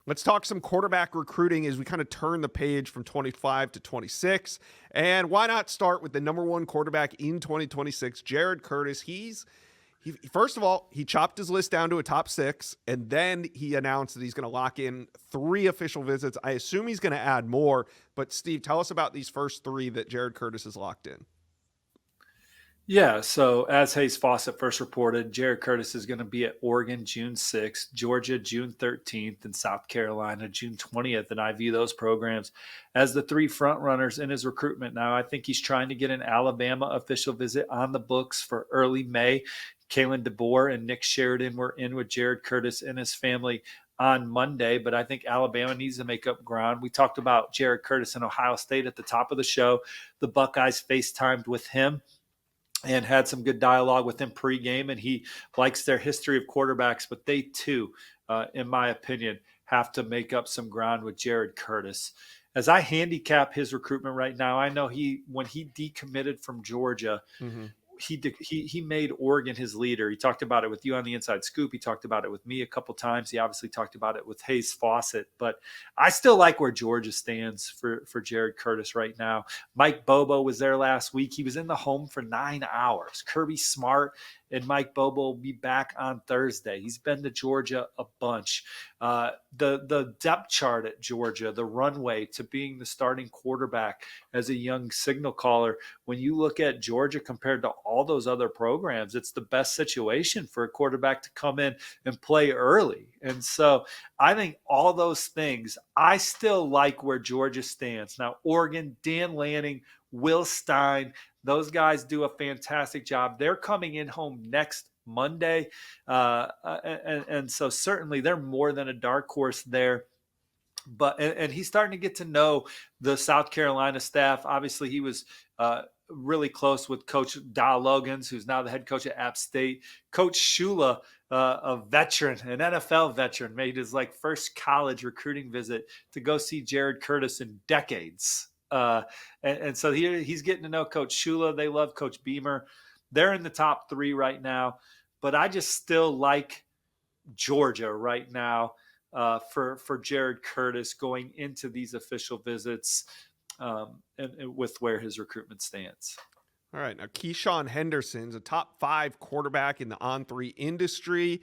Let's talk some quarterback recruiting as we kind of turn the page from 25 to 26. And why not start with the number one quarterback in 2026, Jared Curtis? He first of all, he chopped his list down to a top 6, and then he announced that he's going to lock in 3 official visits. I assume he's going to add more, but Steve, tell us about these first 3 that Jared Curtis has locked in. Yeah, so as Hayes Fawcett first reported, Jared Curtis is going to be at Oregon June 6th, Georgia June 13th, and South Carolina June 20th. And I view those programs as the 3 front runners in his recruitment. Now, I think he's trying to get an Alabama official visit on the books for early May. Kalen DeBoer and Nick Sheridan were in with Jared Curtis and his family on Monday, but I think Alabama needs to make up ground. We talked about Jared Curtis in Ohio State at the top of the show. The Buckeyes FaceTimed with him and had some good dialogue with him pregame, and he likes their history of quarterbacks, but they too, in my opinion, have to make up some ground with Jared Curtis. As I handicap his recruitment right now, I know when he decommitted from Georgia, he made Oregon his leader. He talked about it with you on the Inside Scoop. He talked about it with me a couple times. He obviously talked about it with Hayes Fawcett. But I still like where Georgia stands for Jared Curtis right now. Mike Bobo was there last week. He was in the home for 9 hours. Kirby Smart and Mike Bobo will be back on Thursday. He's been to Georgia a bunch. The depth chart at Georgia, the runway to being the starting quarterback as a young signal caller, when you look at Georgia compared to all those other programs, it's the best situation for a quarterback to come in and play early. And so I think all those things, I still like where Georgia stands. Now, Oregon, Dan Lanning, Will Stein, those guys do a fantastic job. They're coming in home next Monday. And so certainly they're more than a dark horse there. But and he's starting to get to know the South Carolina staff. Obviously, he was really close with Coach Dow Logans, who's now the head coach at App State. Coach Shula, a veteran, an NFL veteran, made his first college recruiting visit to go see Jared Curtis in decades. And so he's getting to know Coach Shula. They love Coach Beamer. They're in the top 3 right now. But I just still like Georgia right now for Jared Curtis going into these official visits and with where his recruitment stands. All right. Now, Keisean Henderson's a top 5 quarterback in the On3 industry.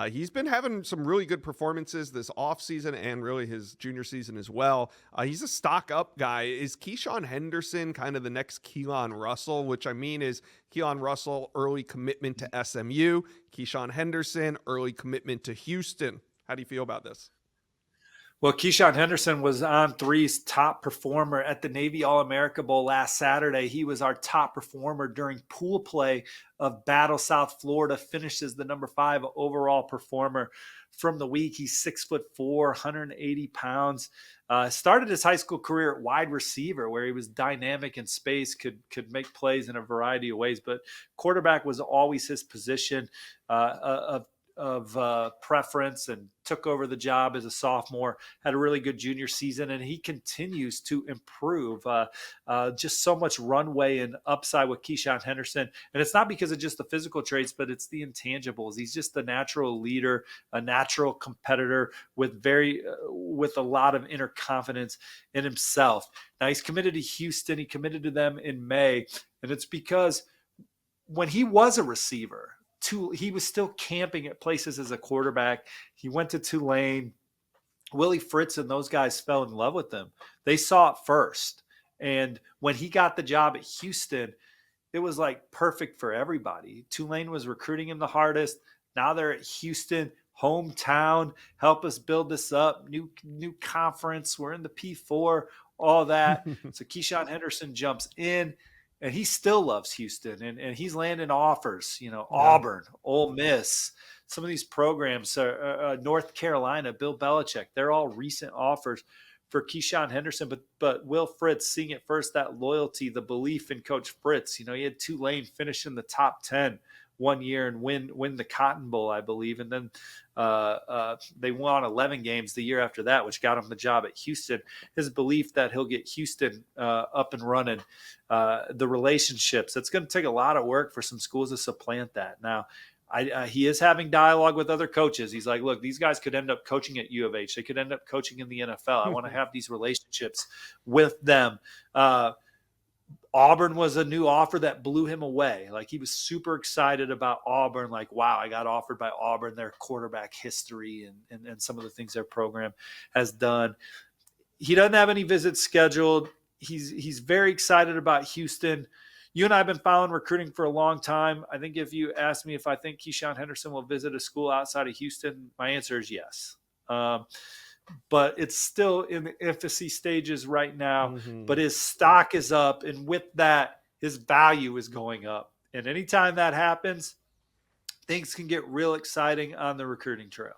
He's been having some really good performances this offseason and really his junior season as well. He's a stock up guy. Is Keisean Henderson kind of the next Keelan Russell, which I mean is Keelan Russell, early commitment to SMU, Keisean Henderson, early commitment to Houston. How do you feel about this? Well, Keisean Henderson was On3's top performer at the Navy All-America Bowl last Saturday. He was our top performer during pool play of Battle South Florida, finished as the number 5 overall performer from the week. He's 6'4", 180 pounds. Started his high school career at wide receiver, where he was dynamic in space, could make plays in a variety of ways. But quarterback was always his position of preference, and took over the job as a sophomore, had a really good junior season, and he continues to improve. Just so much runway and upside with Keisean Henderson. And it's not because of just the physical traits, but it's the intangibles. He's just a natural leader, a natural competitor with a lot of inner confidence in himself. Now he's committed to Houston. He committed to them in May, and it's because when he was a receiver, he was still camping at places as a quarterback. He went to Tulane. Willie Fritz and those guys fell in love with him. They saw it first. And when he got the job at Houston, it was perfect for everybody. Tulane was recruiting him the hardest. Now they're at Houston, hometown. Help us build this up. New conference. We're in the P4, all that. So Keisean Henderson jumps in. And he still loves Houston, and he's landing offers, Auburn, Ole Miss, some of these programs, North Carolina, Bill Belichick, they're all recent offers for Keisean Henderson. But Will Fritz, seeing it first, that loyalty, the belief in Coach Fritz. He had Tulane finish in the top 10 one year and win the Cotton Bowl, I believe. And then they won 11 games the year after that, which got him the job at Houston. His belief that he'll get Houston up and running, the relationships, it's going to take a lot of work for some schools to supplant that. Now, He is having dialogue with other coaches. He's like, look, these guys could end up coaching at U of H. They could end up coaching in the NFL. I want to have these relationships with them. Auburn was a new offer that blew him away. Like, he was super excited about Auburn. Like, wow, I got offered by Auburn, their quarterback history and some of the things their program has done. He doesn't have any visits scheduled. He's very excited about Houston. You and I have been following recruiting for a long time. I think if you ask me if I think Keisean Henderson will visit a school outside of Houston, my answer is yes. But it's still in the infancy stages right now. But his stock is up, and with that, his value is going up. And anytime that happens, things can get real exciting on the recruiting trail.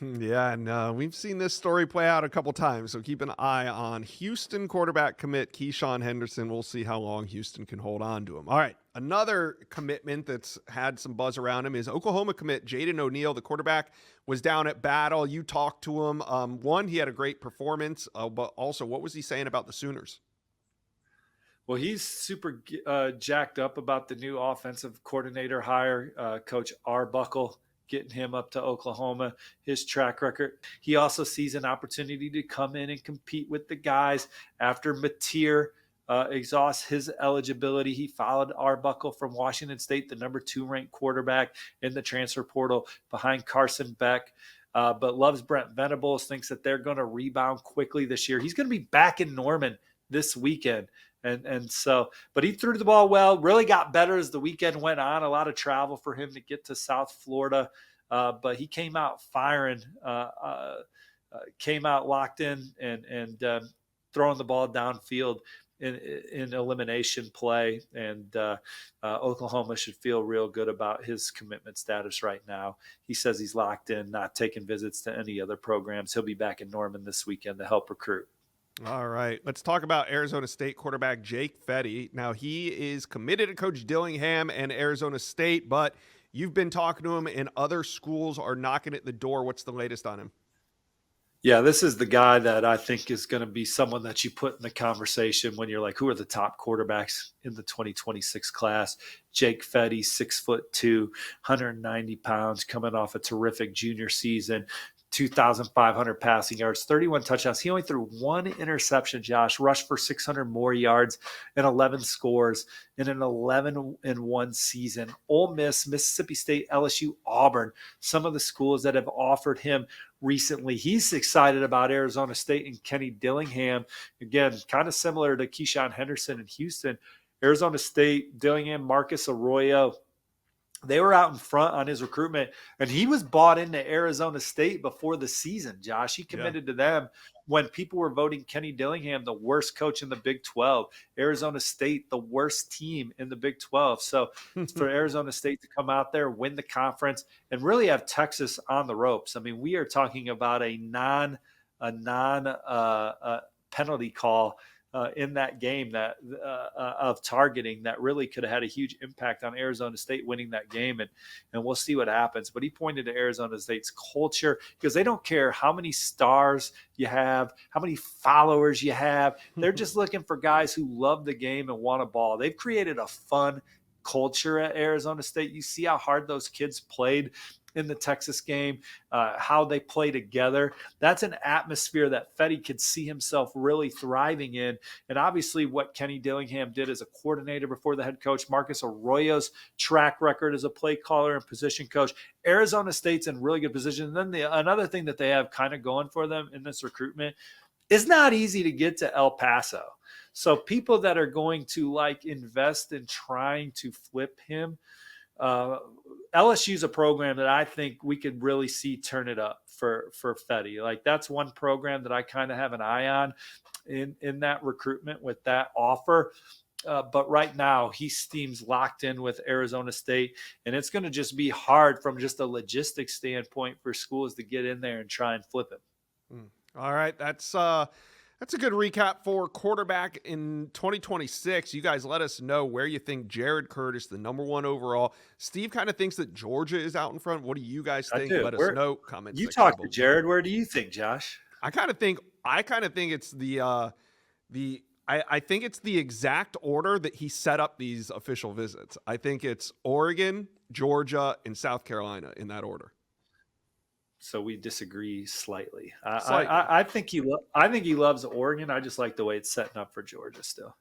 Yeah, and we've seen this story play out a couple times, so keep an eye on Houston quarterback commit Keisean Henderson. We'll see how long Houston can hold on to him. All right, another commitment that's had some buzz around him is Oklahoma commit Jaden O'Neal. The quarterback was down at Battle. You talked to him. One, he had a great performance, but also, what was he saying about the Sooners? Well, he's super jacked up about the new offensive coordinator hire, Coach Arbuckle, getting him up to Oklahoma, his track record. He also sees an opportunity to come in and compete with the guys after Mateer exhausts his eligibility. He followed Arbuckle from Washington State, the number 2 ranked quarterback in the transfer portal behind Carson Beck. But loves Brent Venables, thinks that they're going to rebound quickly this year. He's going to be back in Norman this weekend. And so, but he threw the ball well, really got better as the weekend went on. A lot of travel for him to get to South Florida. But he came out firing, came out locked in and throwing the ball downfield in elimination play. And Oklahoma should feel real good about his commitment status right now. He says he's locked in, not taking visits to any other programs. He'll be back in Norman this weekend to help recruit. All right, let's talk about Arizona State quarterback Jake Fette. Now, he is committed to Coach Dillingham and Arizona State, but you've been talking to him and other schools are knocking at the door. What's the latest on him? Yeah, this is the guy that I think is going to be someone that you put in the conversation when you're like, who are the top quarterbacks in the 2026 class? Jake Fette, 6'2", 190 pounds, coming off a terrific junior season. 2,500 passing yards, 31 touchdowns. He only threw 1 interception, Josh, rushed for 600 more yards and 11 scores in an 11-1 season. Ole Miss, Mississippi State, LSU, Auburn, some of the schools that have offered him recently. He's excited about Arizona State and Kenny Dillingham. Again, kind of similar to Keisean Henderson in Houston. Arizona State, Dillingham, Marcus Arroyo, they were out in front on his recruitment, and he was bought into Arizona State before the season, Josh. He committed to them when people were voting Kenny Dillingham the worst coach in the Big 12, Arizona State the worst team in the Big 12. So for Arizona State to come out there, win the conference, and really have Texas on the ropes. I mean, we are talking about a non penalty call in that game that of targeting that really could have had a huge impact on Arizona State winning that game. And we'll see what happens. But he pointed to Arizona State's culture because they don't care how many stars you have, how many followers you have. They're just looking for guys who love the game and want a ball. They've created a fun culture at Arizona State. You see how hard those kids played in the Texas game, how they play together. That's an atmosphere that Fette could see himself really thriving in. And obviously what Kenny Dillingham did as a coordinator before the head coach, Marcus Arroyo's track record as a play caller and position coach. Arizona State's in really good position. And then another thing that they have kind of going for them in this recruitment, it's not easy to get to El Paso. So people that are going to invest in trying to flip him, LSU's a program that I think we could really see turn it up for Fette. Like, that's one program that I kind of have an eye on in that recruitment with that offer. But right now he seems locked in with Arizona State, and it's going to just be hard from just a logistics standpoint for schools to get in there and try and flip him. All right. That's a good recap for quarterback in 2026. You guys let us know where you think Jared Curtis, the number 1 overall. Steve kind of thinks that Georgia is out in front. What do you guys think? Let us know. Comments. You talk to Jared. Where do you think, Josh? I kind of think it's I think it's the exact order that he set up these official visits. I think it's Oregon, Georgia, and South Carolina in that order. So we disagree slightly. Slightly. I think he loves Oregon. I just like the way it's setting up for Georgia still.